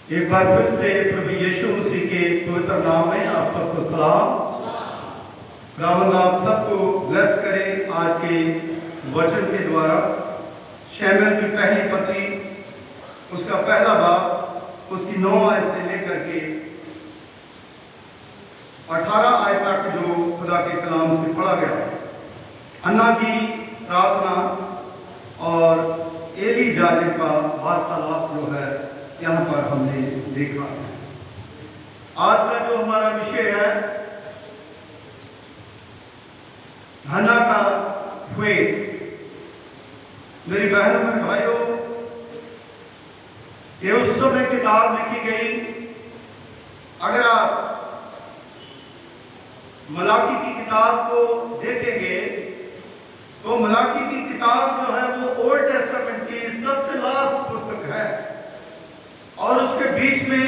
एक बार फिर से प्रभु यीशु मसीह के पवित्र नाम में आप सबको सलाम। खुदावंद आप सबको ब्लेस करें आज के वचन के द्वारा। शमूएल की पहली पत्री उसका पहला बाब उसकी 9 आयत से लेकर के 18 आयत तक जो खुदा के कलाम से पढ़ा गया, हन्ना की प्रार्थना और एली जालिम का वार्तालाप जो है यहाँ पर हमने देखा है। आज का जो हमारा विषय है हन्ना का फेथ। मेरी बहनों और भाइयों, ये उस समय किताब लिखी गई। अगर आप मलाकी की किताब को देखेंगे तो मलाकी की किताब जो है वो ओल्ड टेस्टामेंट की सबसे लास्ट पुस्तक है और उसके बीच में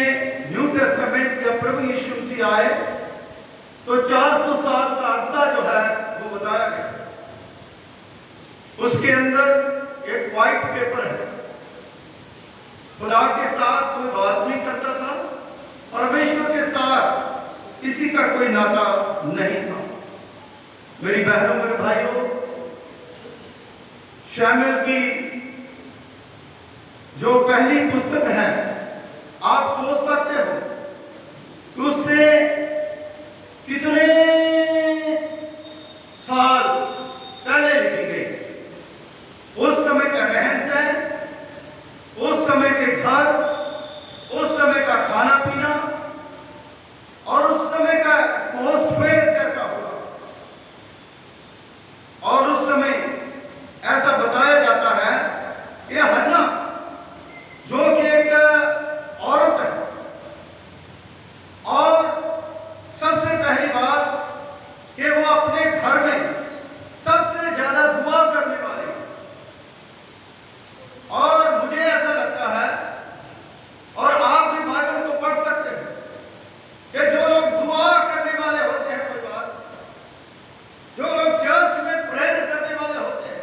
न्यू टेस्टामेंट जब प्रभु यीशु मसीह आए तो 400 साल का अरसा जो है वो बताया गया। उसके अंदर एक व्हाइट पेपर है। खुदा के साथ कोई बात नहीं करता था, परमेश्वर के साथ किसी का कोई नाता नहीं था। मेरी बहनों मेरे भाइयों, शमूएल की जो पहली पुस्तक है, आप सोच सकते हो कि उससे कितने साल पहले लिखी गई। उस समय का रहन सहन, उस समय के घर, उस समय का खाना पीना और उस समय का एटमॉस्फेयर कैसा होगा। और उस समय ऐसा बताया जाता है कि हन्ना जो कि एक औरत है और सबसे पहली बात कि वो अपने घर में सबसे ज्यादा दुआ करने वाली। और मुझे ऐसा लगता है और आप भी बाइबल को पढ़ सकते हैं कि जो लोग दुआ करने वाले होते हैं, कोई बात, जो लोग चर्च में प्रेयर करने वाले होते हैं,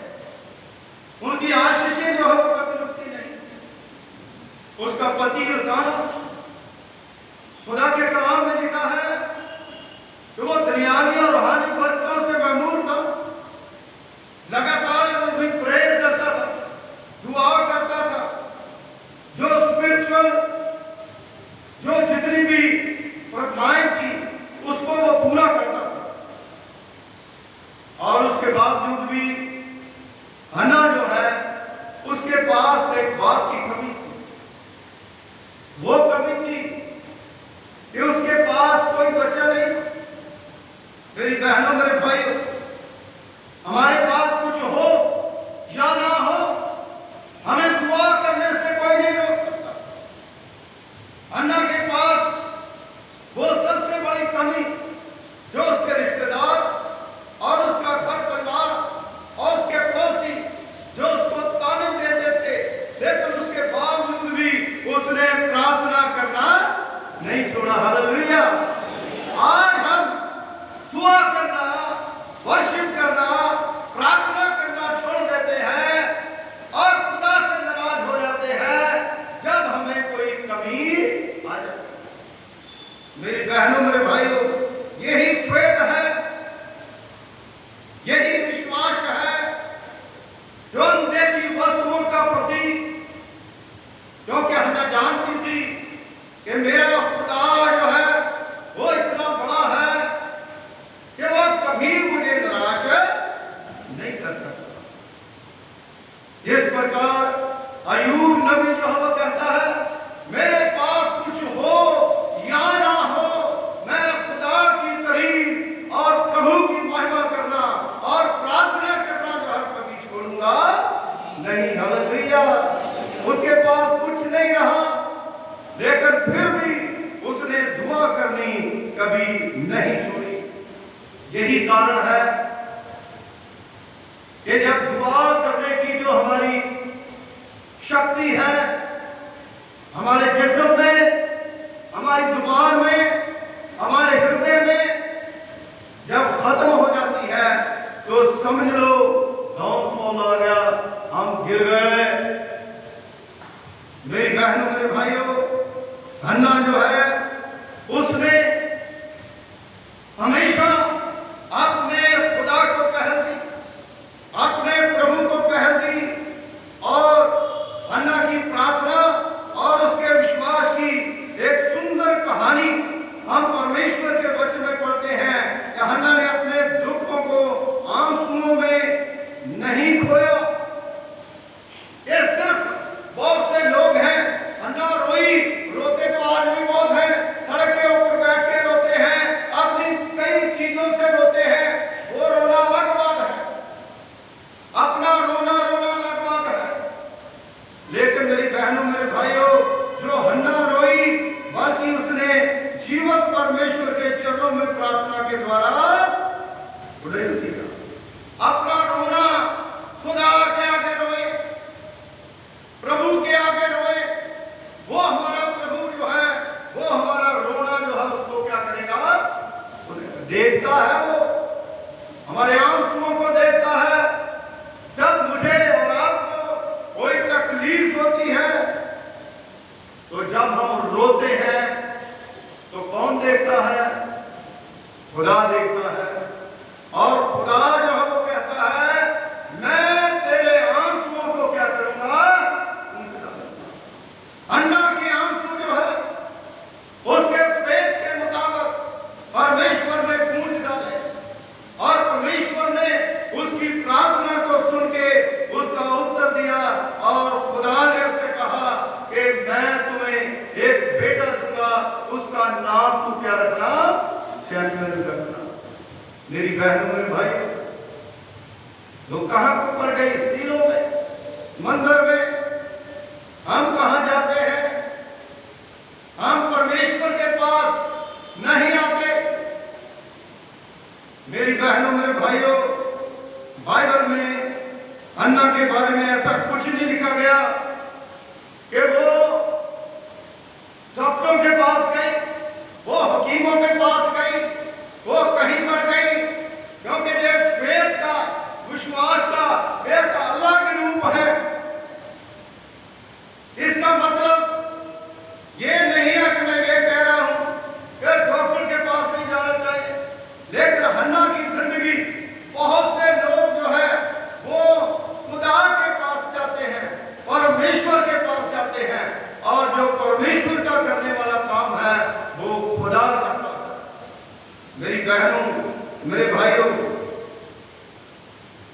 उनकी आशीषें जो है वो कभी रुकती नहीं। उसका पति रुकाना, खुदा के कलाम में लिखा है कि वो दुनियावी और रूहानी बरकतों से महमूर था। लगातार वो भी प्रेयर करता था, दुआ करता था। जो स्पिरिचुअल जो जितनी भी प्रथाएं थी उसको वो पूरा करता था। और उसके बावजूद भी हन्ना जो है उसके पास एक बात की कमी थी। वो कमी थी कि उसके पास कोई बच्चा नहीं था। मेरी बहनों मेरे भाइयों, हमारे पास कुछ हो या ना हो, हमें दुआ करने से कोई नहीं रोक सकता। हन्ना के पास वो सबसे बड़ी कमी जो उसके रिश्तेदार और उसका घर परिवार और उसके पड़ोसी जो उसको ताने देते थे, लेकिन उसके बावजूद भी उसने प्रार्थना करना नहीं छोड़ा। हालेलुया। आज हम दुआ करना, वर्शिप करना, प्रार्थना करना छोड़ देते हैं और खुदा से नाराज हो जाते हैं जब हमें कोई कमी आ जाती है। मेरी बहनों मेरे भाइयों, यही फेथ है, यही विश्वास है जो अनदेखी वस्तुओं का प्रतीक, क्योंकि हन्ना जानती थी कि मेरा खुदा जो है वो इतना बड़ा है कि वो कभी मुझे निराश नहीं कर सकता। इस प्रकार अय्यूब नबी जो है वो कहता है, मेरे पास कुछ हो या ना हो, मैं खुदा की तारीफ और प्रभु की महिमा करना और प्रार्थना करना जो है कभी छोड़ूंगा नहीं। हालेलुया। उसके पास कुछ नहीं रहा, लेकिन फिर भी उसने दुआ करनी कभी नहीं छोड़ी। यही कारण है कि जब दुआ करने की जो हमारी शक्ति है, हमारे जिस्म में, हमारी जुबान में, हमारे हृदय में जब खत्म हो जाती है तो समझ लो डाउनफॉल आ गया, हम गिर गए। मेरी बहनों मेरे भाइयों, हन्ना जो है उसने हमेशा अपने खुदा को पहल दी, अपने प्रभु को पहल दी। और हन्ना की प्रार्थना और उसके विश्वास की एक सुंदर कहानी हम परमेश्वर के वचन में पढ़ते हैं कि हन्ना ने अपने दुखों को आंसुओं में नहीं खोया। ये सिर्फ बहुत से लोग हैं, हन्ना रोई, रोते तो आज भी बहुत हैं, सड़क के ऊपर बैठ के रोते हैं, अपनी कई चीजों से रोते हैं, वो रोना अलग बात है, अपना रोना अलग बात है। लेकिन मेरी बहनों मेरे भाइयों, जो हन्ना रोई बल्कि उसने जीवत परमेश्वर के चरणों में प्रार्थना के द्वारा उड़ेल दिया। अपना रोना खुदा के आगे रोए, प्रभु के आगे रोए। वो हमारा प्रभु जो है, वो हमारा रोना जो है उसको क्या करेगा, देखता है। वो हमारे आंसुओं को देखता है। जब मुझे और आपको कोई तकलीफ होती है, तो जब हम रोते हैं तो कौन देखता है, खुदा देखता है। और खुदा जो है वो कहता है, मैं तेरे आंसुओं को क्या करूंगा, हन्ना के आंसू जो है उसके फेथ के मुताबिक परमेश्वर ने पूंछ डाले और परमेश्वर ने उसकी प्रार्थना को सुन के उसका उत्तर दिया। और खुदा ने उसे कहा कि मैं तुम्हें एक बेटा दूंगा, उसका नाम तू क्या रखना, सैमुएल रखना। मेरी बहनों मेरे भाई, लोग कहां को पड़ गए, सीलों में, मंदिर में। हम कहां जाते हैं, हम परमेश्वर के पास नहीं आते। मेरी बहनों मेरे भाइयों, बाइबल में हन्ना के बारे में ऐसा कुछ नहीं लिखा गया कि वो डॉक्टरों के पास गई, वो हकीमों के पास गई, वो कहीं पर गई, क्योंकि ये फेथ का, विश्वास का एक अलग रूप है। इसका मतलब ये नहीं है कि मैं ये कह रहा हूं कि डॉक्टर के पास नहीं जाना चाहिए, लेकिन हन्ना की जिंदगी, बहुत से लोग जो है वो खुदा के पास जाते हैं, परमेश्वर के पास जाते हैं, और जो परमेश्वर का करने वाला काम है वो खुदा करता है। मेरी बहनों मेरे भाइयों,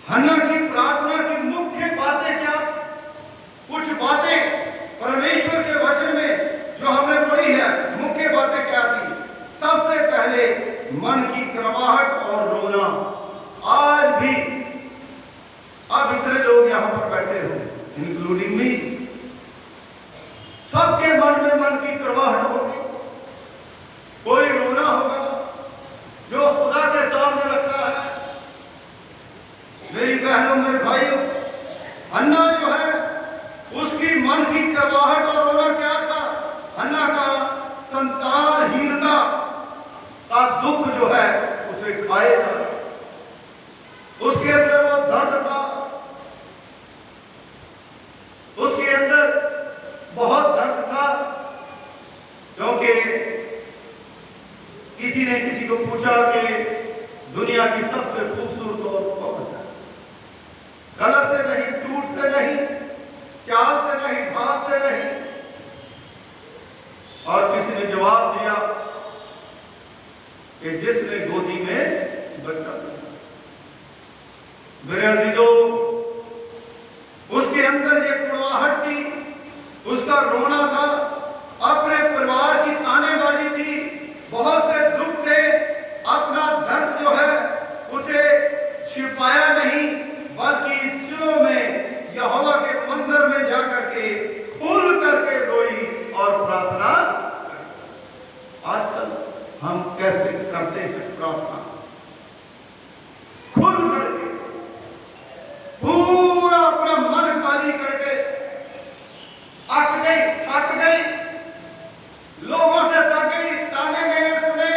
हन्ना की प्रार्थना की मुख्य बातें क्या थी? कुछ बातें परमेश्वर के वचन में जो हमने पढ़ी है, मुख्य बातें क्या थी? सबसे पहले मन की करवाहट और रोना। आज भी अब इतने लोग यहां पर बैठे हैं, इंक्लूडिंग मी, सबके मन में मन की करवाहट होगी, कोई रोना होगा जो खुदा के सामने रखना है। मेरी बहनों मेरे भाइयों, हन्ना जो है उसकी मन की करवाहट और रोना क्या था? हन्ना का संतानहीनता का दुख जो है उसे खाए जा रहा, उसके अंदर वो दर्द था, उसके अंदर बहुत दर्द था, क्योंकि किसी ने किसी को पूछा कि दुनिया की सबसे खूबसूरत औरत कौन है? कलर से नहीं, सूट से नहीं, चाल से नहीं, ढाल से नहीं। और किसी ने जवाब दिया कि जिसने गोदी में बच्चा दिया। मेरे अजीजों, उसके अंदर ये कुड़वाहट थी, उसका रोना था, अपने परिवार की तानेबाजी थी, बहुत से दुख थे, अपना दर्द जो है उसे छिपाया नहीं, बल्कि सिलों में यहोवा के मंदिर में जाकर के खुल करके रोई और प्रार्थना। आजकल हम कैसे करते हैं प्रार्थना? खुल करके, पूरा अपना मन खाली करके, थक गई, लोगों से थक गई, ताने मैंने सुने,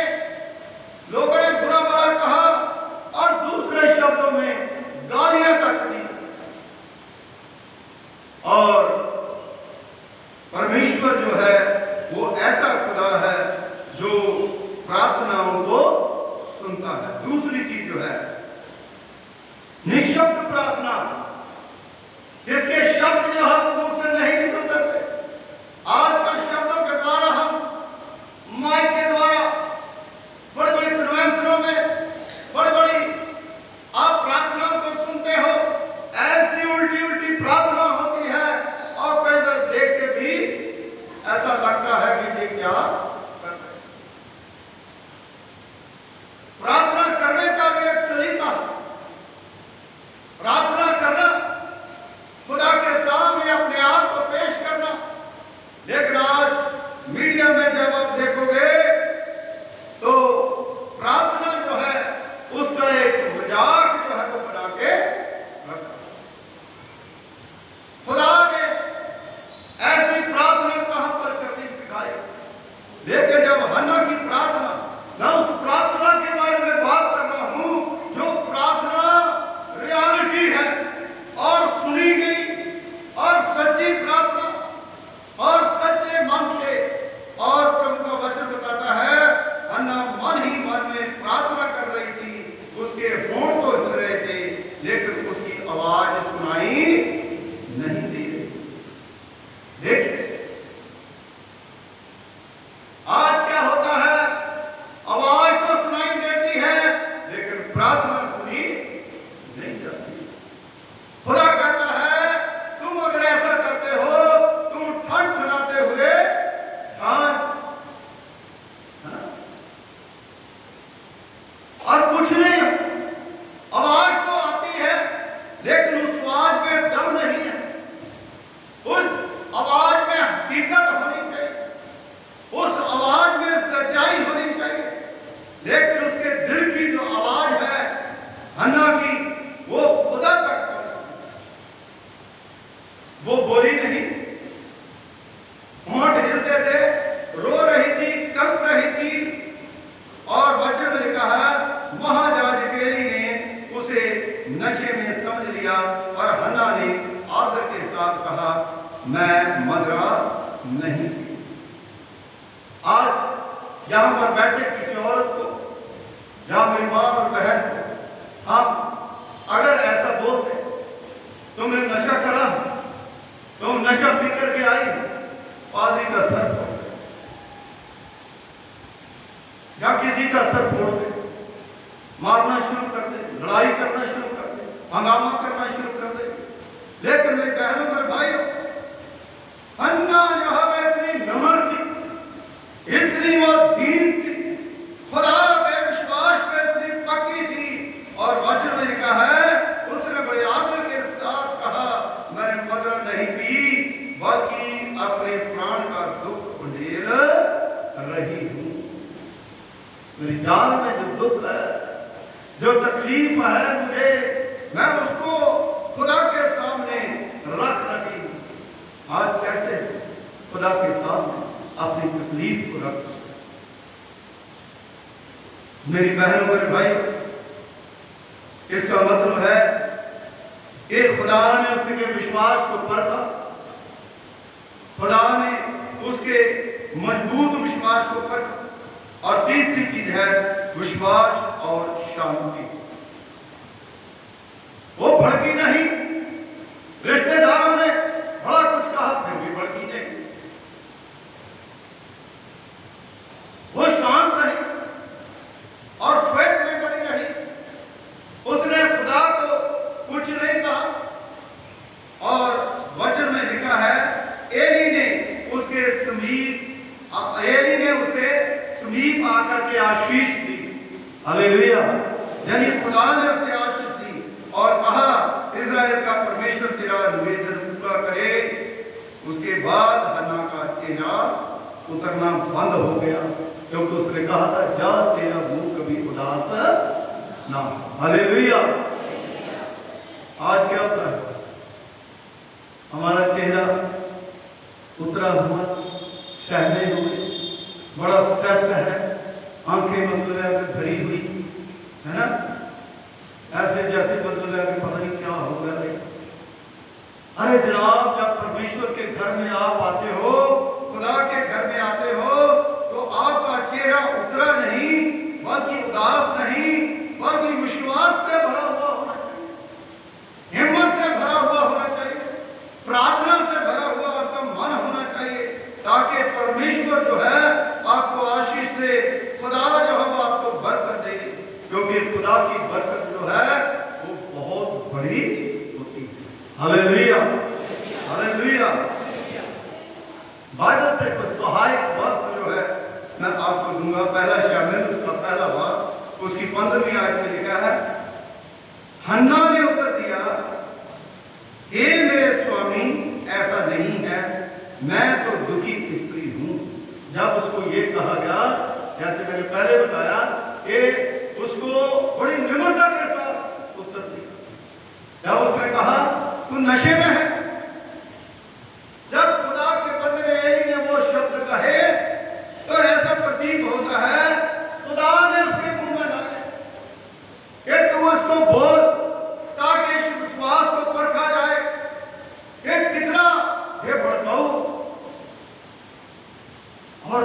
लेकिन जब हन्ना की प्रार्थना, मैं उस प्रार्थना के बारे में बात कर रहा हूं जो प्रार्थना रियलिटी है और सुनी गई और सच्ची प्रार्थना और सच्चे मन से। और प्रभु का वचन बताता है हन्ना मन ही मन में प्रार्थना कर रही थी, उसके होंठ तो हिल रहे थे लेकिन उसकी आवाज सुनाई नहीं दे रही। देखिए आज क्या होता है, आवाज तो सुनाई देती है लेकिन प्रार्थना सुनी नहीं जाती। खुदा कहता है तुम अगर ऐसा करते हो, तुम ठनठनाते हुए और कुछ नहीं, आवाज तो आती है लेकिन उस आवाज में दम नहीं है, उस आवाज में हकीकत होनी चाहिए, उस आवाज में सच्चाई होनी चाहिए। लेकिन उसके दिल की जो आवाज है हन्ना की, वो खुदा तक पहुंची, वो बोली नहीं, होंठ हिलते थे, रो रही थी, कल्प रही थी। और वचन में लिखा है महायाजक एली ने उसे नशे में समझ लिया और हन्ना ने आदर के साथ कहा मैं मदरा नहीं। आज यहां पर बैठे किसी औरत को, जहां मेरी मां और बहन को, हम अगर ऐसा बोलते तुमने नशा करा, तुम नशा पी करके आई, पादरी का सर फोड़ दे या किसी का सर फोड़ दे, मारना शुरू कर दे, लड़ाई करना शुरू कर दे, हंगामा करना शुरू कर दे। लेकिन मेरे बहनों मेरे भाइयों, हन्ना जो है इतनी नम्र थी, इतनी वो दीन थी, खुदा में विश्वास में इतनी पक्की थी। और वचन में लिखा है उसने बड़े आदर के साथ कहा मैंने मदरा नहीं पी बल्कि अपने प्राण का दुख उंडेल रही हूं। मेरी जान में जो दुख है, जो तकलीफ है मुझे, मैं उसको खुदा के सामने रख रही हूं। आज कैसे खुदा के सामने अपनी तकलीफ को रख, मेरी बहनों मेरे भाई, इसका मतलब है कि खुदा ने उसके विश्वास को परखा, खुदा ने उसके मजबूत विश्वास को परखा। और तीसरी चीज है विश्वास और शांति। वो भड़की नहीं, रिश्तेदारों ने बड़ा कुछ कहा फिर भी भड़की नहीं, वो शांत रही और फेथ में बनी रही। उसने खुदा को कुछ नहीं कहा। और वचन में लिखा है एली ने उसके समीप आकर के आशीष दी। हालेलुया। यानी खुदा ने उसे आशीष दी और कहा इज़राइल का परमेश्वर तेरा निवेदन पूरा करे। उसके बाद हन्ना का चेहरा उतरना बंद हो गया, क्योंकि उसने कहा था जा तेरा मुंह कभी उदास ना। हालेलुया। आज क्या होता है, हमारा चेहरा उतरा हुआ, सहमे हुए, बड़ा स्ट्रेस है, आंखें मतलब है भरी हुई है ना, ऐसे जैसे मतलब है पता नहीं क्या हो गया। अरे जनाब, जब परमेश्वर के घर में आप आते हो, खुदा के घर में आते हो, तो आपका चेहरा उतरा नहीं बल्कि उदास नहीं बल्कि विश्वास से भरा हुआ होना चाहिए, हिम्मत से भरा हुआ होना चाहिए, प्रार्थना से भरा हुआ आपका मन होना चाहिए, ताकि परमेश्वर जो है आपको आशीष दे, खुदा जो है वो आपको बरकत दे। क्योंकि खुदा की बरकत जो है वो बहुत बड़ी होती है। Hallelujah, hallelujah. बाइबल से कुछ सहायक वर्ष जो है मैं आपको दूंगा। पहला शामिल उसका पहला बात, उसकी 15वीं आयत में लिखा है हन्ना ने उत्तर दिया हे मेरे स्वामी, ऐसा नहीं है, मैं तो दुखी स्त्री हूं। जब उसको ये कहा गया, जैसे मैंने पहले बताया, कि उसको बड़ी निम्रता के साथ उत्तर दिया। जब उसने कहा तू नशे में है, जब खुदा के बंदे एली ने वो शब्द कहे तो ऐसा और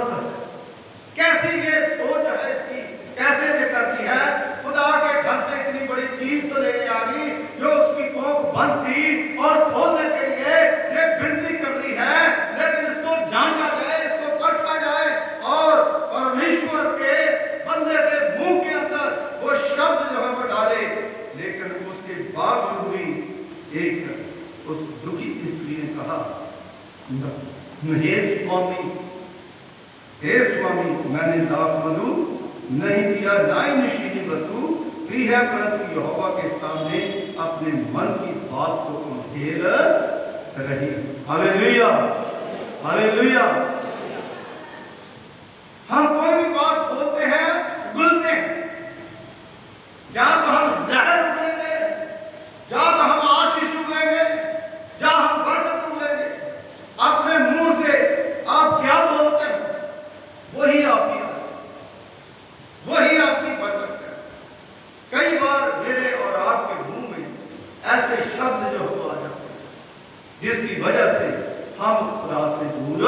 कैसी ये सोच है इसकी, कैसे ये करती है। खुदा के घर से इतनी बड़ी चीज तो लेके आ गई जो उसकी कोख बंद थी और खोलने के लिए ये विनती कर रही है, लेकिन इसको जांचा जाए, इसको परखा जाए और परमेश्वर के बंदे के मुंह के अंदर वो शब्द जो है वो डाले। लेकिन उसके बावजूद भी एक उस दुखी स्त्री ने कहा, हे स्वामी, मैंने दाख मधु नहीं पिया, ना ही नशीली वस्तु पी है, परंतु यहोवा के सामने अपने मन की बात को उधेड़ रही। Hallelujah, hallelujah. हम कोई भी बात बोलते हैं, बोलते हैं, जहां तो हम जहर उगलेंगे, जहां तो हम आशीष उगलेंगे, जहां हम बरकत उगलेंगे। अपने मुंह से आप क्या बोलते हैं वही आपकी आशीष, वही आपकी बरकत है। कई बार मेरे और आपके मुंह में ऐसे शब्द जो हो आ जाते हैं जिसकी वजह से हम खुदा से दूर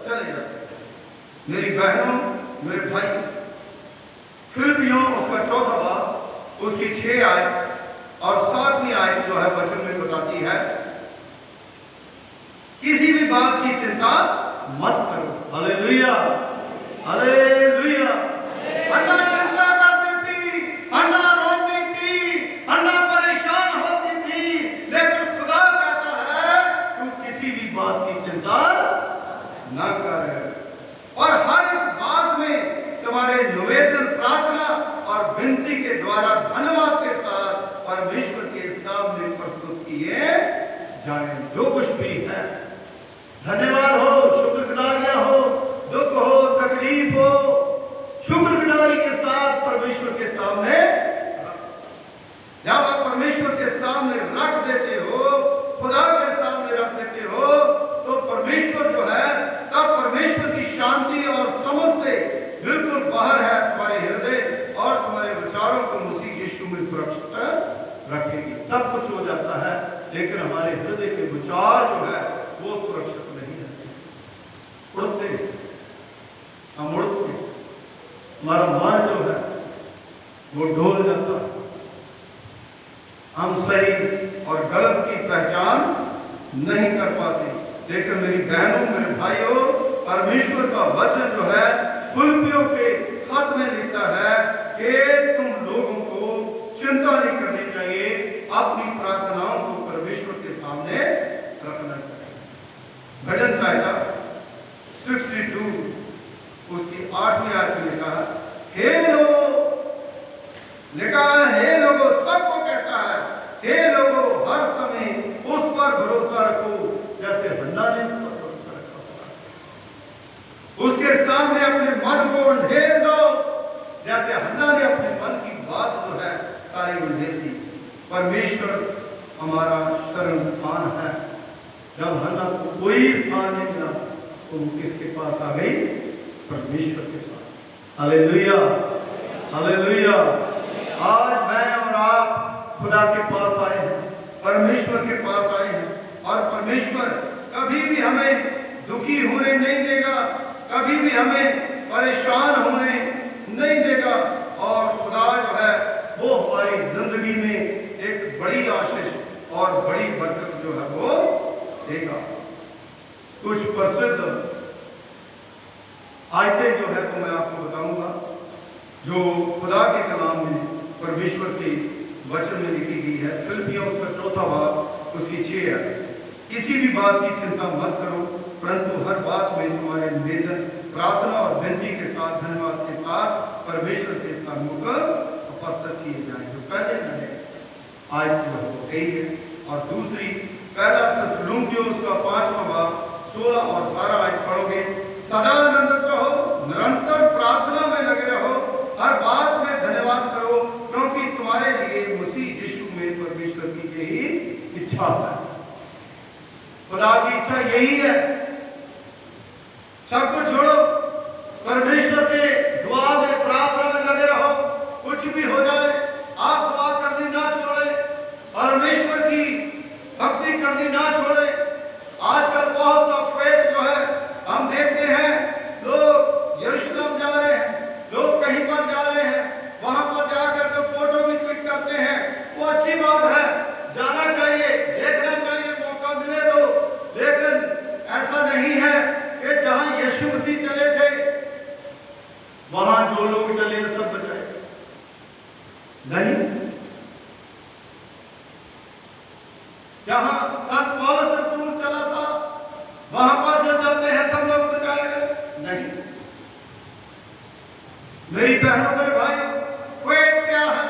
चले जाते हैं। मेरी बहनों, मेरे भाई, फिलिपियों उसका 4वां बाब उसकी 6 आयत और 7वीं आयत जो है वचन में बताती है, किसी भी बात की चिंता मत करो। Hallelujah, hallelujah. अन्ना चिंता करती थी, अन्ना रोती थी, अन्ना परेशान होती थी, लेकिन खुदा कहता है तू किसी भी बात की चिंता न कर, और हर बात में तुम्हारे निवेदन, प्रार्थना और विनती के द्वारा धन्यवाद के साथ परमेश्वर के सामने प्रस्तुत किए जाए। जो कुछ भी है, धन्यवाद हो, शुक्रगुजारियां हो, दुख हो, तकलीफ हो, शुक्रगुजारी के साथ परमेश्वर के सामने, जब आप परमेश्वर के सामने रख देते हो, खुदा के सामने रख देते हो, तो परमेश्वर जो है, तब परमेश्वर की शांति और समझ से बिल्कुल बाहर है तुम्हारे हृदय और तुम्हारे विचारों को मसीह यीशु में सुरक्षित रखेगी। सब कुछ हो जाता है, लेकिन हमारे हृदय के विचार जो है वो सुरक्षित नहीं रहते, उड़ते, हम उड़ते, हमारा मन जो है वो डोल जाता है, हम सही और गलत की पहचान नहीं कर पाते। लेकिन मेरी बहनों, मेरे भाइयों, परमेश्वर का वचन जो है फिलिपियों के खत में लिखता है कि तुम लोगों को चिंता नहीं करनी चाहिए, अपनी प्रार्थनाओं को परमेश्वर के सामने रखना चाहिए। भजन संहिता 62 उसकी 8वीं आयत में लिखा है, हे लोगों, लिखा है, हे लोगों, सबको कहता है, हे लोगों, हर समय उस पर भरोसा रखो जैसे हन्ना ने उस पर भरोसा रखा। उसके सामने अपने मन को उंडेल दो जैसे हन्ना ने अपने मन की बात जो है सारी उंडेल दी। परमेश्वर हमारा शरण स्थान है। जब हन्ना को कोई स्थान नहीं मिला तो वो किसके पास आ गई? परमेश्वर के पास। Hallelujah, hallelujah. आज मैं और आप खुदा के पास आए हैं, परमेश्वर के पास आए हैं, और परमेश्वर कभी भी हमें दुखी होने नहीं देगा, कभी भी हमें परेशान होने नहीं देगा। और खुदा जो है वो हमारी जिंदगी में एक बड़ी आशीष और बड़ी बरकत जो है वो देगा। कुछ प्रसिद्ध आयतें जो है तो मैं आपको बताऊंगा जो खुदा के कलाम में परमेश्वर के वचन में लिखी गई है। फिलिपियों उसका 4वां बाब उसकी 6 है, किसी भी बात की चिंता मत करो, परंतु हर बात में तुम्हारे निवेदन, प्रार्थना और विनती के साथ, धन्यवाद के साथ परमेश्वर के सम्मुख उपस्थित किए जाए। जो पहले आयत जो है कही है, और दूसरी पहला थिस्सलुनीकियों उसका 5वां बाब 16 और 18 आयत पढ़ोगे, सदा आनंदित रहो, निरंतर प्रार्थना में लगे रहो, हर बात में धन्यवाद करो, क्योंकि तुम्हारे लिए मसीह यीशु में परमेश्वर की यही इच्छा है। खुदा की इच्छा यही है। सब कुछ छोड़ो, परमेश्वर के दुआ में, प्रार्थना में लगे रहो। कुछ भी हो जाए, आप दुआ करनी ना छोड़े, परमेश्वर की भक्ति करनी ना छोड़े। आजकल बहुत सा फेथ जो है हम देखते हैं, लोग मसीह चले थे, वहां जो लोग चले सब बचाए नहीं। जहां संत पौलुस रसूल चला था, वहां पर जो चलते हैं सब लोग बचाए गए नहीं। मेरी बहनों मेरे भाइयों, फेथ क्या है,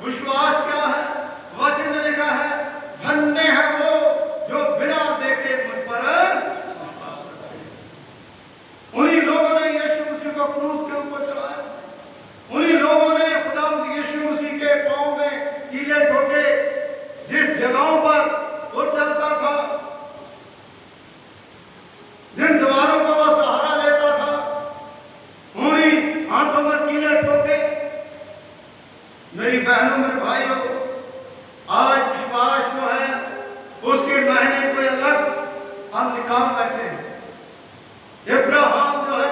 विश्वास क्या है? वचन में लिखा है, धन्य है वो जो बिना देखे मुझ पर विश्वास करते हैं। उन्हीं लोगों ने यीशु मसीह को क्रूस के ऊपर चढ़ाया, उन्हीं लोगों ने खुदावंद यीशु मसीह के पांव में कीले ठोके, जिस जगहों पर वो चलता था, जिन दीवारों का वो सहारा लेता था, उन्हीं हाथों में कीले ठोके। मेरी बहनों मेरे भाइयों, आज विश्वास जो है उसके महीने को अलग हम निकाल बैठे हैं। इब्राहिम जो है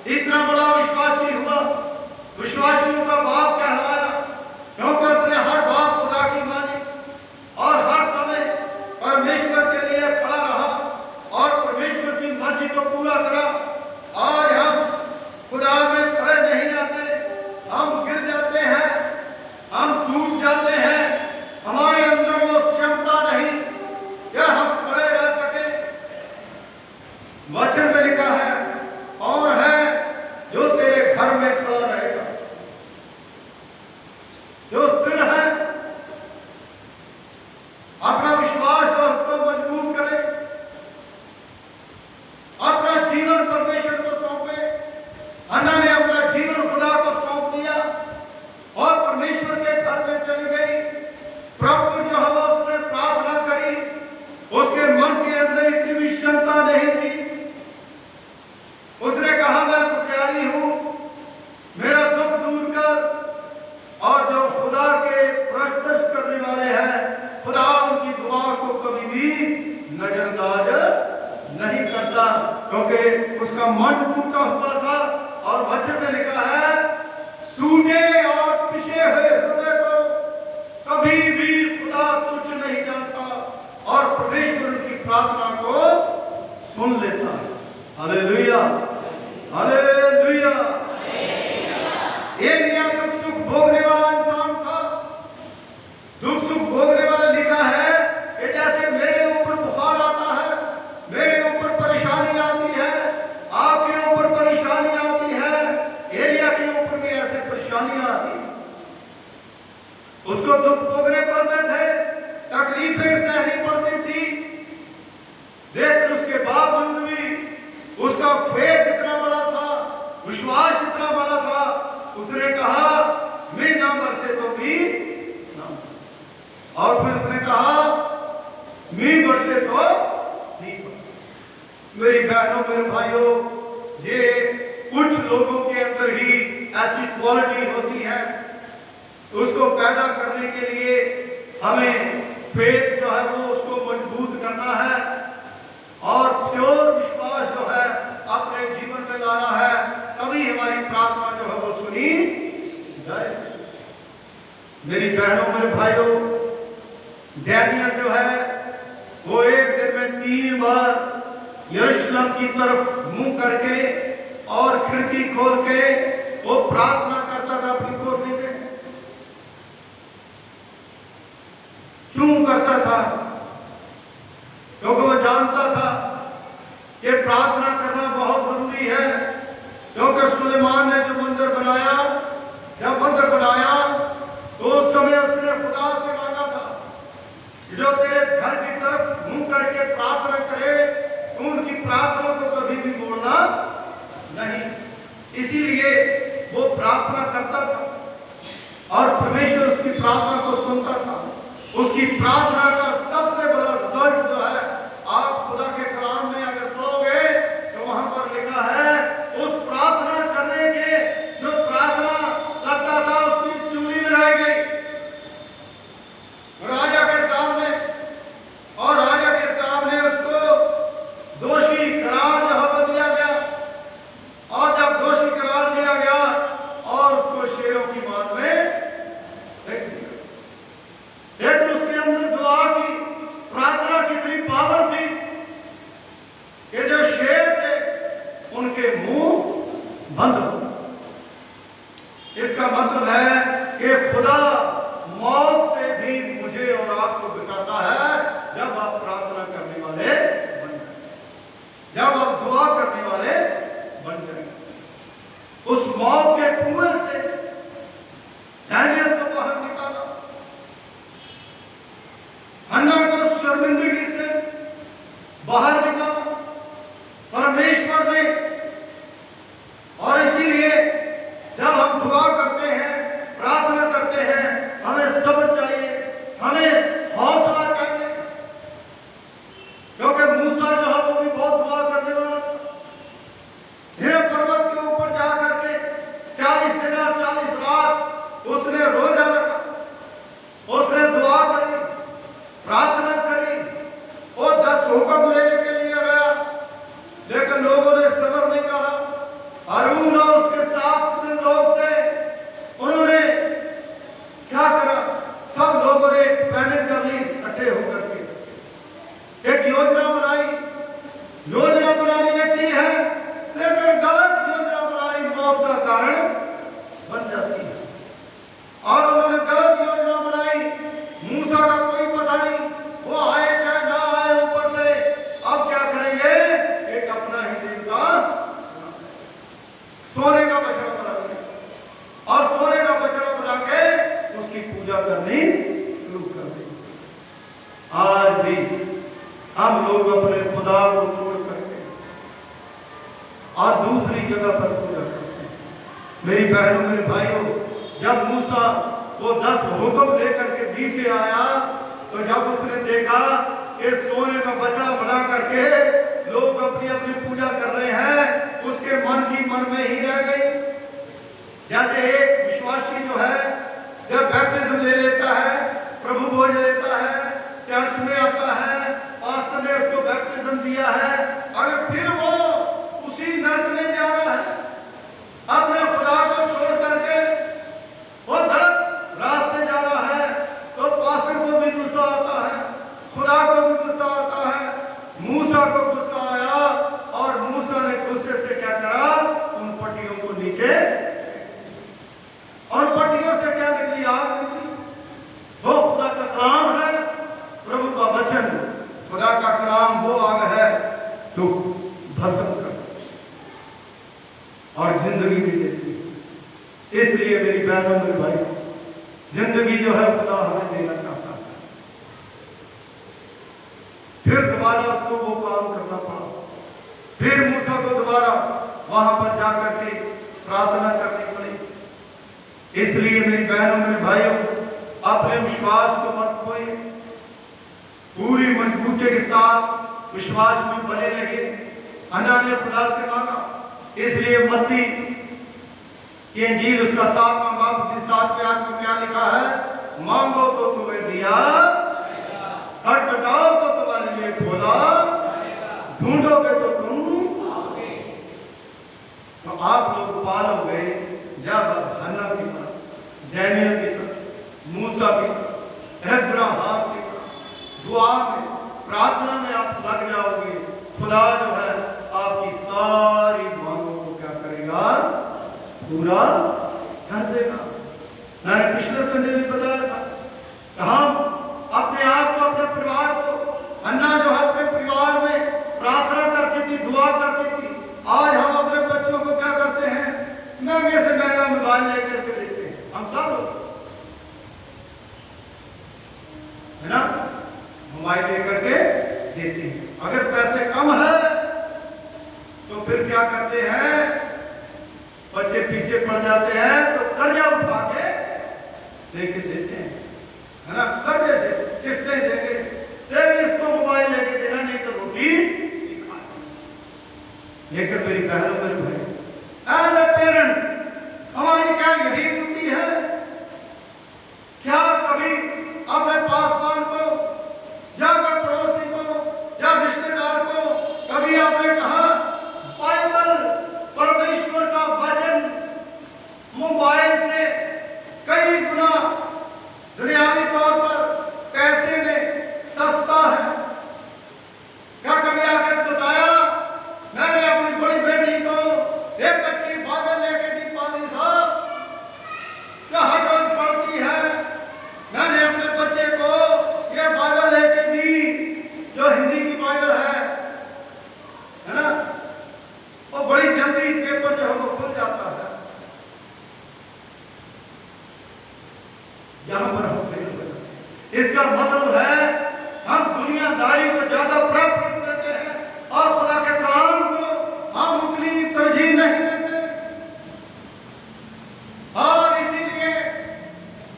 इतना बड़ा विश्वासी हुआ, विश्वासियों का बाप कहलाया, क्योंकि उसने हर बात खुदा की मानी और हर समय परमेश्वर के लिए खड़ा रहा और परमेश्वर की मर्जी को पूरा करा। आज हम खुदा में खड़े नहीं रहते, हम गिर जाते हैं, हम टूट जाते हैं, हमारे अंदर वो क्षमता नहीं कि हम खड़े रह सके। वचन में लिखा है, कौन है जो तेरे घर में खड़ा रहेगा, जो स्थिर है, अपना विश्वास और उसको मजबूत करे, अपना जीवन परमेश्वर को सौंपे। हन्ना ने अपना जीवन खुदा को सौंप दिया और परमेश्वर के घर में चली गई। प्रभु जो है उसने प्रार्थना करी, उसके मन के अंदर इतनी भी क्षमता नहीं थी। उसने कहा, मैं दुखियारी हूं, मेरा दुख दूर कर। और जो खुदा के प्रस्तुत करने वाले हैं, खुदा उनकी दुआ को कभी भी नजरअंदाज नहीं करता, क्योंकि उसका मन टूटा हुआ था। और वचन में लिखा है, टूटे और पिसे हुए हृदय को कभी भी खुदा तुच्छ नहीं जानता और परमेश्वर की प्रार्थना को सुन लेता है। Hallelujah, hallelujah. एलिया दुख सुख भोगने वाला इंसान था, दुख सुख भोगने वाला लिखा है कि जैसे मेरे ऊपर बुखार आता है, मेरे ऊपर परेशानी आती है, आपके ऊपर परेशानी आती है, एलिया के ऊपर भी ऐसे परेशानियां आती, उसको दुख भोगने पड़ते थे, तकलीफें सहनी पड़ती थी, लेकिन उसके बावजूद भी उसका फेथ इतना बड़ा था, विश्वास इतना बड़ा था। उसने कहा, मैं ना बरसे तो भी ना, और फिर उसने कहा, मैं बरसे तो नहीं। मेरी बहनों मेरे भाइयों, ये कुछ लोगों के अंदर ही ऐसी क्वालिटी होती है। उसको पैदा करने के लिए हमें फेथ जो है वो उसको मजबूत करना है और प्योर विश्वास जो है अपने जीवन में लाना है, तभी हमारी प्रार्थना जो है वो सुनी जाए। मेरी बहनों मेरे भाइयों, डैनियल जो है वो एक दिन में 3 बार यरूशलेम की तरफ मुंह करके और खिड़की खोल के वो प्रार्थना करता था अपनी कोठरी में। क्यों करता था? क्योंकि वो जानता था कि प्रार्थना करना बहुत जरूरी है। क्योंकि सुलेमान ने जो मंदिर बनाया, जब मंदिर बनाया तो उस समय उसने खुदा से मांगा था जो तेरे घर की तरफ मुंह करके प्रार्थना करे, तो उनकी प्रार्थना को कभी भी मोड़ना नहीं। इसीलिए वो प्रार्थना करता था और परमेश्वर उसकी प्रार्थना को सुनता था। उसकी प्रार्थना का सबसे बड़ा रिजल्ट जो है, आप खुदा के कलाम में अगर पढ़ोगे तो वहां पर लिखा है, उस प्रार्थना करने के जो प्रार्थना करता था उसकी चूड़ी बनाई गई राजा के सामने, और राजा के सामने उसको दोषी करार जो है दिया गया। और जब दोषी करार दिया गया और उसको शेरों की मार में फेंक दिया, लेकिन उसके अंदर दुआ की के मुंह बंद हो। इसका मतलब है कि खुदा मौत से भी मुझे और आपको बचाता है जब आप प्रार्थना करने वाले बन जाएं, जब आप दुआ करने वाले बन जाएं। उस मौत के कुएं से दानियल को बाहर निकाला, हन्ना को शर्मिंदगी से बाहर निकाला परमेश्वर ने। और इसीलिए जब हम दुआ करते हैं, प्रार्थना करते हैं, हमें सब्र चाहिए, हमें हौसला चाहिए, क्योंकि मूसा जो है वो भी बहुत दुआ करने वाला था। हिरण पर्वत के ऊपर जा करके 40 दिन और 40 रात उसने रोजा रखा, उसने दुआ करी, प्रार्थना करी, वो 10 हुक्म लेने के लिए गया, लेकिन लोगों ने सब्र नहीं करा। हारून और उसके साथ जितने लोग थे उन्होंने क्या करा, सब लोगों ने प्लानिंग कर ली इकट्ठे होकर के, एक योजना बनाई। योजना बनानी अच्छी है, लेकिन गलत योजना बनाई मौत का कारण बन जाती है। और उन्होंने गलत योजना बनाई, मूसा का कोई पता नहीं, वो आए चाहे ना आए ऊपर से, अब क्या करेंगे, एक अपना ही देवता सोने का बछड़ा बना दिया और सोने का बछड़ा बना के उसकी पूजा करनी शुरू कर दी। आज भी हम लोग अपने खुदा को छोड़ करके और दूसरी जगह पर पूजा करते हैं। मेरी बहनों, मेरे भाइयों, जब मूसा वो 10 हुक्म लेकर के नीचे आया, तो जब उसने देखा कि सोने का बछड़ा बना करके लोग अपनी अपनी पूजा कर रहे हैं, उसके मन की मन में ही रह गई। जैसे एक विश्वासी जो है जब बैप्टिज्म ले लेता है, प्रभु भोज लेता है, चर्च में आता है, पास्टर ने उसको बैप्टिज्म दिया है, अगर फिर वो उसी नर्क में जा रहा है, अपने खुदा को छोड़ करके वो गलत रास्ते जा रहा है, तो पास्टर को भी गुस्सा आता है, खुदा को भी गुस्सा आता है। मूसा को गुस्सा आया और मूसा ने गुस्से से क्या करा, उन पट्टियों को नीचे, और पट्टियों से क्या निकली, आग निकली। वो खुदा का कलाम है, प्रभु का वचन, खुदा का कलाम वो आग है जो भस्म कर और जिंदगी भी देती है। इसलिए मेरी बहनों, मेरे भाई, जिंदगी जो है खुदा हमें देना चाहता है। फिर दोबारा उसको वो काम करना पड़ा, फिर मूसा को दोबारा वहां पर जाकर के प्रार्थना करनी पड़ी। इसलिए मेरी बहनों, मेरे भाइयों, अपने विश्वास को मत खोइए, पूरी मजबूती के साथ विश्वास में बने रहिए। हन्ना ने खुदा से मांगा, इसलिए मत्ती की इंजील उसका 7वां बाब 7वें आयत में क्या लिखा है, मांगो तो तुम्हें दिया, खटखटाओ तो तुम्हारे लिए खोला, ढूंढोगे तो तुम पाओगे। तो आप लोग पालोगे जब हन्ना की तरह, दानियल की तरह, मूसा की तरह, अब्राहम की तरह दुआ में, प्रार्थना में आप लग जाओगे। खुदा जो है आपकी सारी मांगों को क्या करेगा, पूरा कर देगा। मैंने पिछले संडे भी बताया था, हम अपने आप को, अपने परिवार को, हन्ना जो है अपने परिवार में प्रार्थना करती थी, दुआ करती थी, आज हम अपने बच्चों को क्या करते हैं, महंगे से महंगा मोबाइल लेकर के देते हैं। हम सब लोग है ना, मोबाइल लेकर के देते हैं। अगर पैसे कम है तो फिर क्या करते हैं, बच्चे पीछे पड़ जाते हैं तो कर्जा उठा के लेके देते हैं, है ना, कर्जे से किस्तें देंगे, लेकिन इसको मोबाइल लेके देना, नहीं तो रोटी नहीं खानी। लेकिन मेरी बहनों, मेरे भाई, एज ए पेरेंट्स हमारी क्या यही ड्यूटी है? क्या कभी अपने पासवान को, जाकर पड़ोसी को या रिश्तेदार को कभी आपने कहा बाइबल इसका मतलब है हम दुनियादारी को ज्यादा प्रेफरेंस देते हैं और खुदा के कलाम को हम उतनी तरजीह नहीं देते। और इसीलिए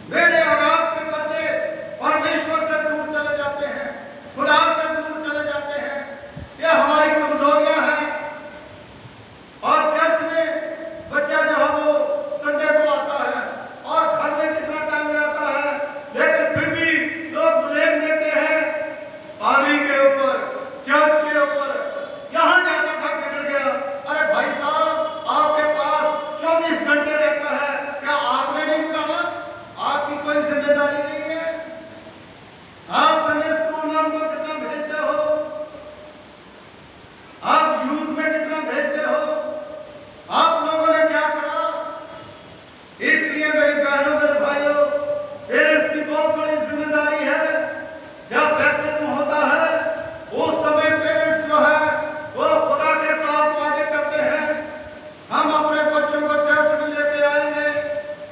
मेरे और आपके बच्चे परमेश्वर से दूर चले जाते हैं, खुदा से दूर चले जाते हैं। ये हमारी कमजोरियां हैं। और चर्च में बच्चा जो है वो संडे को आता है और घर में कितना टाइम रहता है, लेकिन फिर भी लोग ब्लेम देते हैं पादरी के ऊपर, चर्च के ऊपर। यहाँ जाता था बिगड़ गया। अरे भाई साहब, आपके पास 24 घंटे रहता है, क्या आपने नहीं बिगाड़ा? आपकी कोई जिम्मेदारी नहीं है? आप संडे स्कूल में उनको कितना भेजते हो? आप यूथ में कितना भेजते हो? आप लोगों ने क्या करा? इसलिए मेरी बहनों, मेरे भाइयों, पेरेंट्स की बहुत बड़ी जिम्मेदारी है। जब बैप्टिज्म होता है उस समय पेरेंट्स जो है वो खुदा के साथ वादे करते हैं, हम अपने बच्चों को चर्च में लेके आएंगे,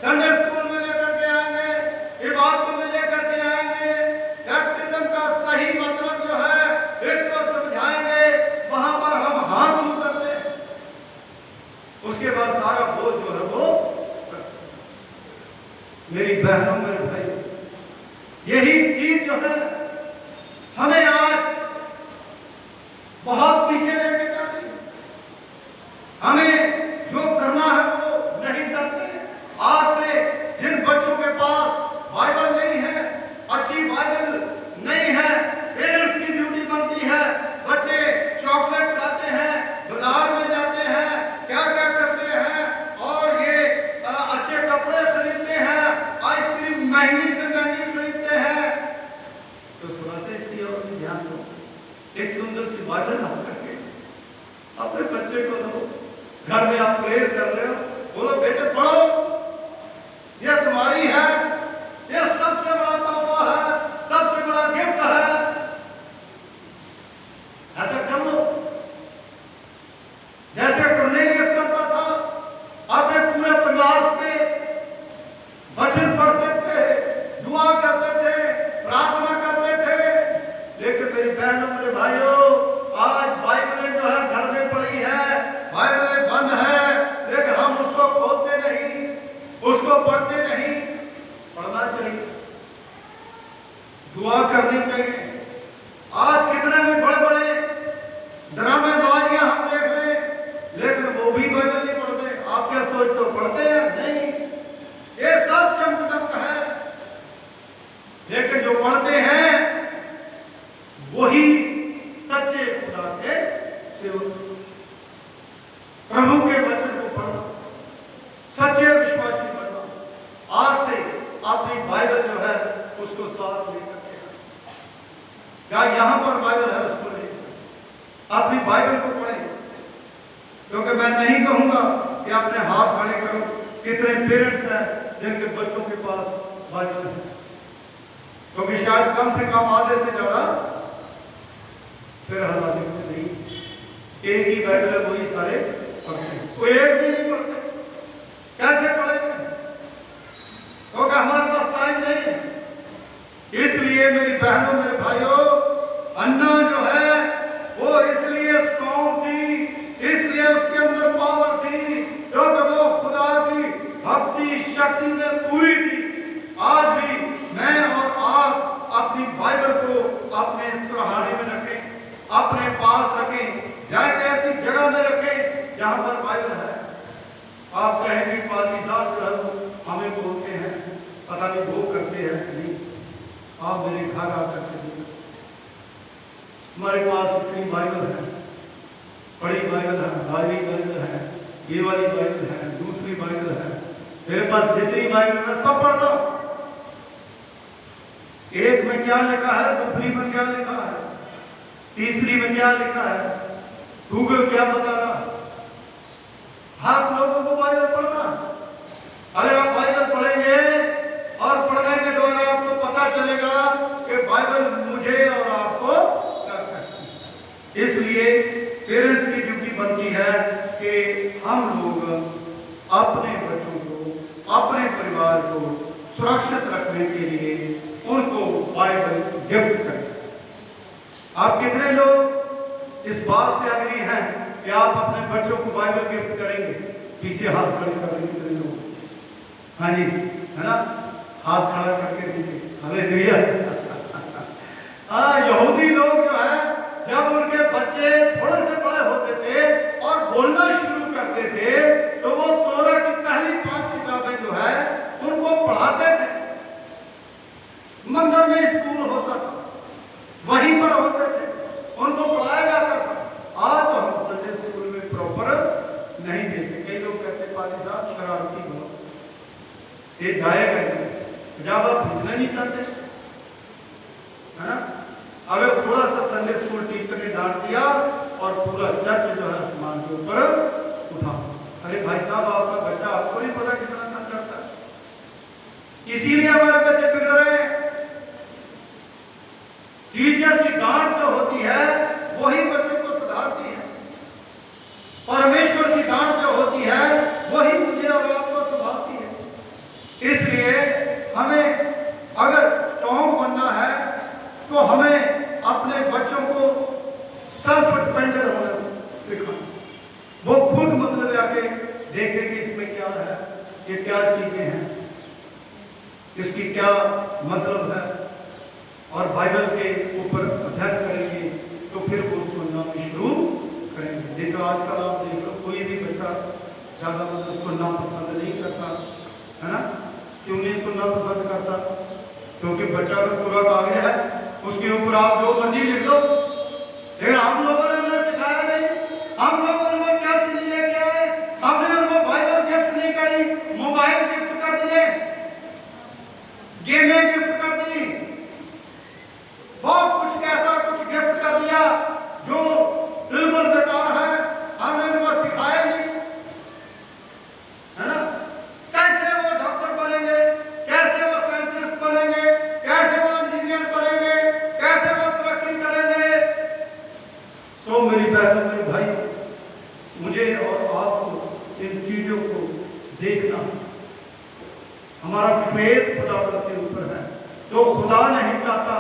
संडे स्कूल में लेकर के आएंगे, इबादतों में लेकर के आएंगे, बैप्टिज्म का सही मतलब जो है इसको समझाएंगे, वहां पर हम हाथ दूर करते हैं। उसके बाद सारा बोझ जो है वो मेरी बहनों, मेरे भाई, यही चीज जो है हमें आज बहुत पीछे लेके जा रही है। हमें जो करना है वो नहीं करते। आज से जिन बच्चों के पास बाइबल नहीं है, अच्छी बाइबल नहीं है, पेरेंट्स की ड्यूटी बनती है। बच्चे चॉकलेट खाते हैं, बाजार में जाते हैं, क्या क्या करते हैं, और ये अच्छे कपड़े खरीदते हैं, आइसक्रीम महंगी से महंगी खरीदते हैं। तो थोड़ा सा इसकी ओर भी ध्यान दो। एक सुंदर सी बाइबल ला करके अपने बच्चे को दो। घर में आप प्रेयर कर रहे हो, बोलो बेटे पढ़ो, ये तुम्हारी है, ये सबसे बड़ा तोहफा है, सबसे बड़ा गिफ्ट है। ऐसा कर लो जैसे कुरनेलियस करता था, अपने पूरे परिवार से वचन पढ़ते थे, दुआ करते थे, प्रार्थना करते थे। लेकिन मेरी बहनों, मेरे भाइयों, आज बाइबलें जो है घर में पड़ी है, बाइबलें बंद है, लेकिन हम उसको खोलते नहीं, उसको पढ़ते नहीं। पढ़ना चाहिए, दुआ करनी चाहिए। आज कितने भी बड़े बड़े ड्रामेबाजियां हम देख लें, लेकिन वो भी बाइबल नहीं पढ़ते। आप क्या सोचते हो, पढ़ते हैं? नहीं, ये सब चमक है। लेकिन जो पढ़ते हैं वही सच्चे खुदा के सेवक। प्रभु के वचन को पढ़ना, सच्चे विश्वासी बनना। आज से अपनी बाइबल जो है उसको साथ लेकर के, क्या यहां पर बाइबल है उसको ले अपनी बाइबल को पढ़ें। क्योंकि मैं नहीं कहूंगा कि अपने हाथ खड़े करो। कितने पेरेंट्स हैं जिनके बच्चों के पास बाइबल है, क्योंकि शायद कम से कम आधे से ज्यादा सिर हला देते नहीं। एक ही बाइबल है, वही सारे पढ़ते हैं, वो एक भी नहीं पढ़ते। कैसे पढ़ेंगे? क्योंकि हमारे पास टाइम नहीं है। इसलिए मेरी बहनों, मेरे भाइयों, अन्ना जो है वो इसलिए स्ट्रॉन्ग थी, इसलिए उसके अंदर पावर थी, क्योंकि वो खुदा की भक्ति शक्ति में पूरी थी। आज भी मैं और आप अपनी बाइबल को अपने सुराहाने में रखें, अपने पास रखें, चाहे ऐसी जगह में रखें जहां पर बाइबल है। आप कहेंगे पादरी साहब जो है हमें बोलते हैं, पता नहीं वो करते हैं नहीं। आप मेरे घर आकर के हमारे पास इतनी बाइबल है, बड़ी बाइबल है, भारी बाइबल है, ये वाली बाइबल है, दूसरी बाइबल है, मेरे पास जितनी बाइबल है सब पढ़ता। एक में क्या लिखा है, दूसरी में क्या लिखा है, तीसरी में क्या लिखा है, गूगल क्या बता रहा है। आप लोगों को बाइबल पढ़ना। अरे आप बाइबल पढ़ेंगे और पढ़ने के द्वारा आपको पता चलेगा कि बाइबल मुझे और आपको क्या कहती है। इसलिए पेरेंट्स की ड्यूटी बनती है कि हम लोग अपने बच्चों को, अपने परिवार को सुरक्षित रखने के लिए उनको बाइबल गिफ्ट करें। आप कितने लोग इस बात से अग्री हैं कि आप अपने बच्चों को बाइबल गिफ्ट करेंगे? पीछे हाथ खड़े कर रहे कितने लोग? हाँ जी, है ना, हाथ खड़ा करके दीजिए। हालेलुया। यहूदी लोग जो है जब उनके बच्चे थोड़े से बड़े होते थे और बोलना शुरू करते थे तो वो तोरा की पहली 5 किताबें जो है उनको पढ़ाते थे। मंदिर में स्कूल होता था, वहीं पर होते थे, उनको पढ़ाया जाता था। आज तो हम संडे स्कूल में प्रॉपर नहीं देते। कई लोग कहते पाली साहब शरारती हो, ये जाएगा जब आप भेजना नहीं चाहते, है ना। अगर थोड़ा सा संडे स्कूल टीचर ने डांट दिया और पूरा चर्च जो है आसमान के ऊपर उठा। अरे भाई साहब, आपका बच्चा आपको नहीं पता कितना तंग करता है, इसीलिए हमारे बच्चे बिगड़ रहे हैं। टीचर की डांट जो होती है वही बच्चों को सुधारती है। परमेश्वर की डांट जो होती है वही मुझे और आपको सुधारती है। इसलिए हमें अगर स्ट्रॉन्ग बनना है तो हमें अपने बच्चों को सेल्फ डिपेंडेंट होना सिखाना। वो खुद मतलब आके देखें कि इसमें क्या है, ये क्या चीजें हैं, इसकी क्या मतलब है, और बाइबल के ऊपर अध्ययन करेंगे तो फिर वो सुनना भी शुरू करेंगे। देखो आजकल आप देख लो, कोई भी बच्चा ज़्यादा मतलब सुनना पसंद नहीं करता, है ना। क्यों नहीं सुनना पसंद करता? क्योंकि बच्चा तो पूरा कागज है, उसके ऊपर आप जो मर्जी लिख दो। लेकिन हम लोगों ने उन्हें सिखाया नहीं, हम लोग उनको चर्च नहीं लेके आए, हमने उनको बाइबल गिफ्ट नहीं करी, मोबाइल गिफ्ट कर दिए, गेमें गिफ्ट कर दी, बहुत कुछ कैसा कुछ गिफ्ट कर दिया जो बिल्कुल बेकार है। हमने उनको सिखाया नहीं, है ना। कैसे वो डॉक्टर बनेंगे, कैसे वो साइंटिस्ट बनेंगे, कैसे वो इंजीनियर बनेंगे, कैसे वो तरक्की करेंगे। सो मेरी बहनों, मेरे भाई, मुझे और आपको इन चीजों को देखना, हमारा फेथ खुदावंद के ऊपर है। तो खुदा नहीं चाहता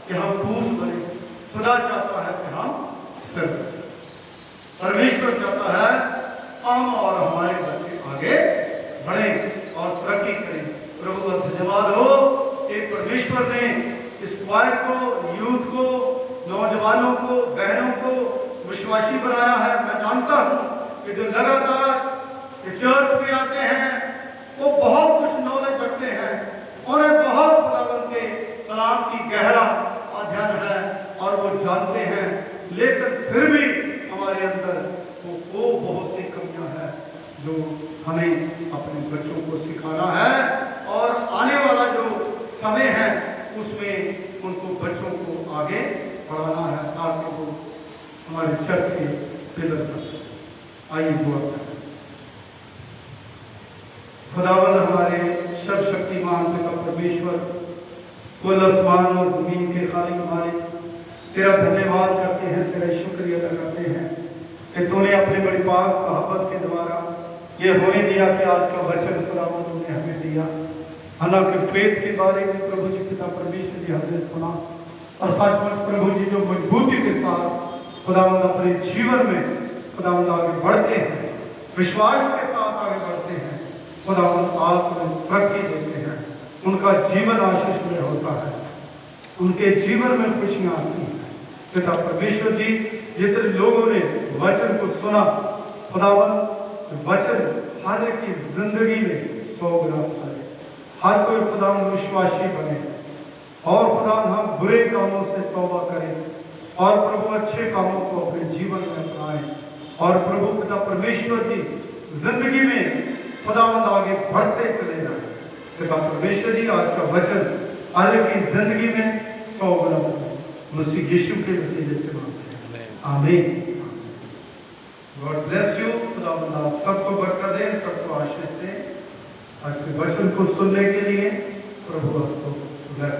कि हम पूछ बने, खुदा चाहता है कि हम सिर। परमेश्वर चाहता है हम और हमारे बच्चे आगे बढ़ें और तरक्की करें। प्रभु का धन्यवाद हो कि परमेश्वर ने इस क्वायर को, यूथ को, नौजवानों को, बहनों को विश्वासी बनाया है। मैं जानता हूँ कि जो लगातार चर्च में आते हैं वो बहुत कुछ नॉलेज रखते हैं, उन्हें बहुत खुदावंद के कलाम की गहरा अध्ययन है और वो जानते हैं, लेकिन फिर भी हमारे अंदर वो बहुत सी कमियां हैं जो हमें अपने बच्चों को सिखाना है। और आने वाला जो समय है उसमें उनको बच्चों को आगे बढ़ाना है ताकि वो हमारे चर्च के पिलर बने। आइए दुआ करें। खुदावंद हमारे सर्वशक्तिमान पिता परमेश्वर, कुल आसमान और जमीन के खालिक मालिक, तेरा धन्यवाद करते हैं, तेरा शुक्रिया अदा करते हैं कि तूने अपने बड़ी पाक मोहब्बत के द्वारा ये होने दिया कि आज का वचन खुदावंद तूने हमें दिया। हालांकि फेथ के बारे में प्रभु जी पिता परमेश्वर जी हमने सुना और सचमुच प्रभु जी जो मजबूती के साथ खुदावंद अपने जीवन में खुदावंद आगे बढ़ते हैं, विश्वास के साथ आगे बढ़ते हैं, खुदावंद आप तरक्की देते हैं, उनका जीवन आशीष में होता है, उनके जीवन में खुशियां आती हैं। पिता परमेश्वर जी, जितने लोगों ने वचन को सुना, खुदावंद वचन हर एक की जिंदगी में 100 गुना फले, हर कोई खुदावंद विश्वासी बने और खुदावंद हम बुरे कामों से तौबा करें और प्रभु अच्छे कामों को अपने जीवन में अपनाएं। और प्रभु पिता परमेश्वर की जिंदगी में खुदावंद आगे बढ़ते चले जाए। पिता परमेश्वर जी, आज का वचन हर एक की जिंदगी में 100 गुना मसीह यीशु के वसीले से मांगते हैं, आमीन। God bless you. खुदावंद आप सबको बरकत दे, सबको आशीष दे। आज के वचन को सुनने के लिए प्रभु आपको ब्लेस